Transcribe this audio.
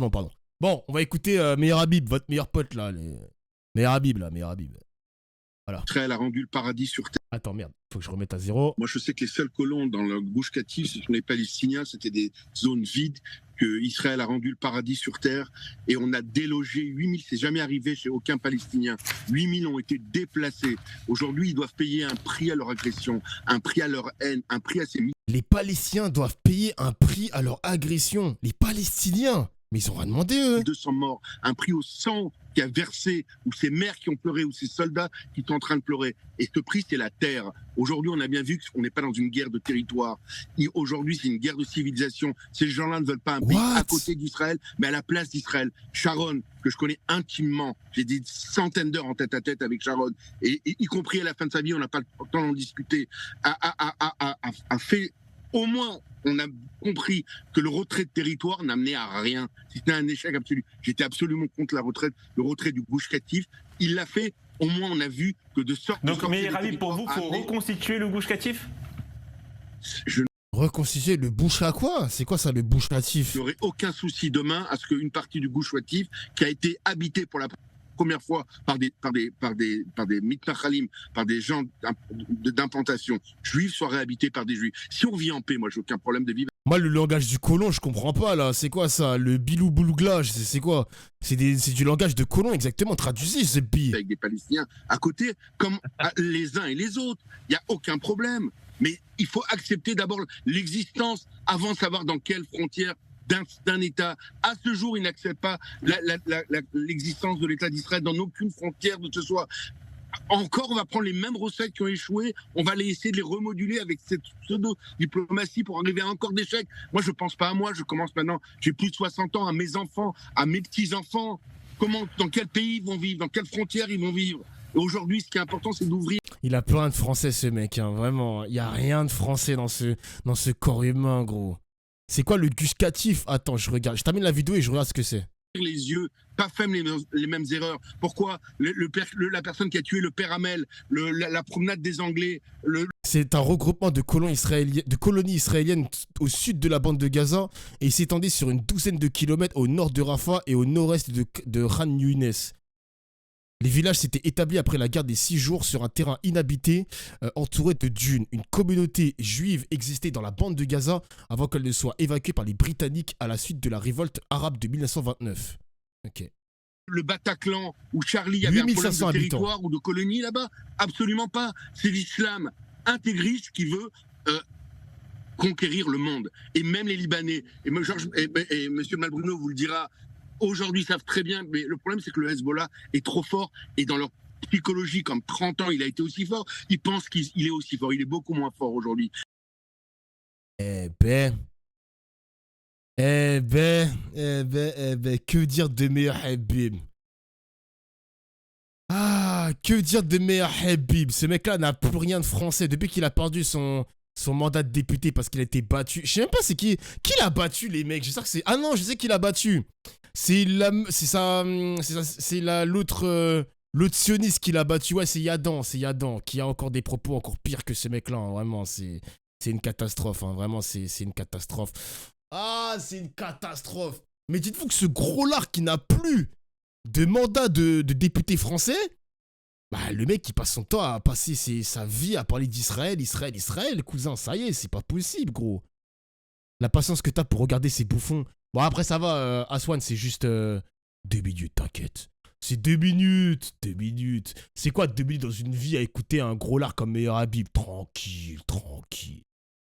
Pardon. Bon, on va écouter Meilleur Habib, votre meilleur pote là. Meilleur Habib là, Meilleur Habib. Voilà. Israël a rendu le paradis sur terre. Attends, merde, faut que je remette à zéro. Moi, je sais que les seuls colons dans le Gush Katif, ce sont les Palestiniens. C'était des zones vides que Israël a rendu le paradis sur terre. Et on a délogé 8000. C'est jamais arrivé chez aucun Palestinien. 8000 ont été déplacés. Aujourd'hui, ils doivent payer un prix à leur agression, un prix à leur haine, un prix à ces... Les Palestiniens doivent payer un prix à leur agression. Les Palestiniens, mais ils ont rien demandé eux. 200 morts, un prix au sang qui a versé, ou ces mères qui ont pleuré, ou ces soldats qui sont en train de pleurer. Et ce prix, c'est la terre. Aujourd'hui, on a bien vu qu'on n'est pas dans une guerre de territoire. Aujourd'hui, c'est une guerre de civilisation. Ces gens-là ne veulent pas un pays à côté d'Israël, mais à la place d'Israël. Sharon, que je connais intimement, j'ai des centaines d'heures en tête à tête avec Sharon, et y compris à la fin de sa vie, on n'a pas le temps d'en discuter, a fait... Au moins, on a compris que le retrait de territoire n'amenait à rien. C'était un échec absolu. J'étais absolument contre le retrait du Gush Katif. Il l'a fait. Au moins, on a vu que de sorte... Donc, Meilleur Habib, pour vous, il faut reconstituer le Gush Katif? Reconstituer le Gush à quoi? C'est quoi ça, le Gush Katif? Il n'y aurait aucun souci demain à ce qu'une partie du Gush Katif, qui a été habitée pour la première fois par des mitnachalim, par des gens d'implantation juive, soit réhabité par des juifs. Si on vit en paix, moi j'ai aucun problème de vivre. Moi le langage du colon je comprends pas là, c'est quoi ça? Le bilou boulouglage, c'est quoi? C'est du langage de colon exactement, traduisez ce bi. Avec des Palestiniens à côté, comme les uns et les autres, il n'y a aucun problème. Mais il faut accepter d'abord l'existence avant de savoir dans quelles frontières d'un État. À ce jour, ils n'acceptent pas l'existence de l'État d'Israël dans aucune frontière de ce soit. Encore, on va prendre les mêmes recettes qui ont échoué, on va essayer de les remoduler avec cette pseudo-diplomatie pour arriver à encore d'échecs. Moi, je ne pense pas à moi, je commence maintenant, j'ai plus de 60 ans, à mes enfants, à mes petits-enfants. Dans quel pays ils vont vivre, dans quelle frontière ils vont vivre. Et aujourd'hui, ce qui est important, c'est d'ouvrir. Il a plein de français, ce mec, hein, vraiment. Il n'y a rien de français dans ce corps humain, gros. C'est quoi le Gush Katif? Attends, je regarde. Je termine la vidéo et je regarde ce que c'est. Les yeux, pas faire les mêmes erreurs. Pourquoi la personne qui a tué le père Hamel, la promenade des Anglais... C'est un regroupement de colonies israéliennes au sud de la bande de Gaza et il s'étendait sur une douzaine de kilomètres au nord de Rafah et au nord-est de Khan Younes. Les villages s'étaient établis après la guerre des 6 jours sur un terrain inhabité entouré de dunes. Une communauté juive existait dans la bande de Gaza avant qu'elle ne soit évacuée par les Britanniques à la suite de la révolte arabe de 1929. Ok. Le Bataclan où Charlie avait un problème de territoire ou de colonie là-bas? Absolument pas. C'est l'islam intégriste qui veut conquérir le monde. Et même les Libanais. Et M. Malbruno vous le dira, aujourd'hui, ils savent très bien, mais le problème, c'est que le Hezbollah est trop fort et dans leur psychologie, comme 30 ans, il a été aussi fort, ils pensent qu'il est aussi fort. Il est beaucoup moins fort aujourd'hui. Que dire de Meilleur Habib? Ah, que dire de Meilleur Habib? Ce mec-là n'a plus rien de français depuis qu'il a perdu son mandat de député parce qu'il a été battu. Je sais même pas c'est qui l'a battu, les mecs. J'espère que c'est... Ah non, je sais qui l'a battu. C'est l'autre sioniste qui l'a battu. Ouais, c'est Yadan, qui a encore des propos encore pires que ce mec-là. Hein. Vraiment, c'est une catastrophe. Hein. Vraiment, c'est une catastrophe. Ah, c'est une catastrophe. Mais dites-vous que ce gros lard qui n'a plus de mandat de député français, bah, le mec qui passe son temps à passer sa vie à parler d'Israël, Israël, cousin, ça y est, c'est pas possible, gros. La patience que t'as pour regarder ces bouffons. Bon, après, ça va, Aswan, c'est juste 2 minutes, t'inquiète. C'est 2 minutes, 2 minutes. C'est quoi 2 minutes dans une vie à écouter un gros lard comme Meilleur Habib? Tranquille.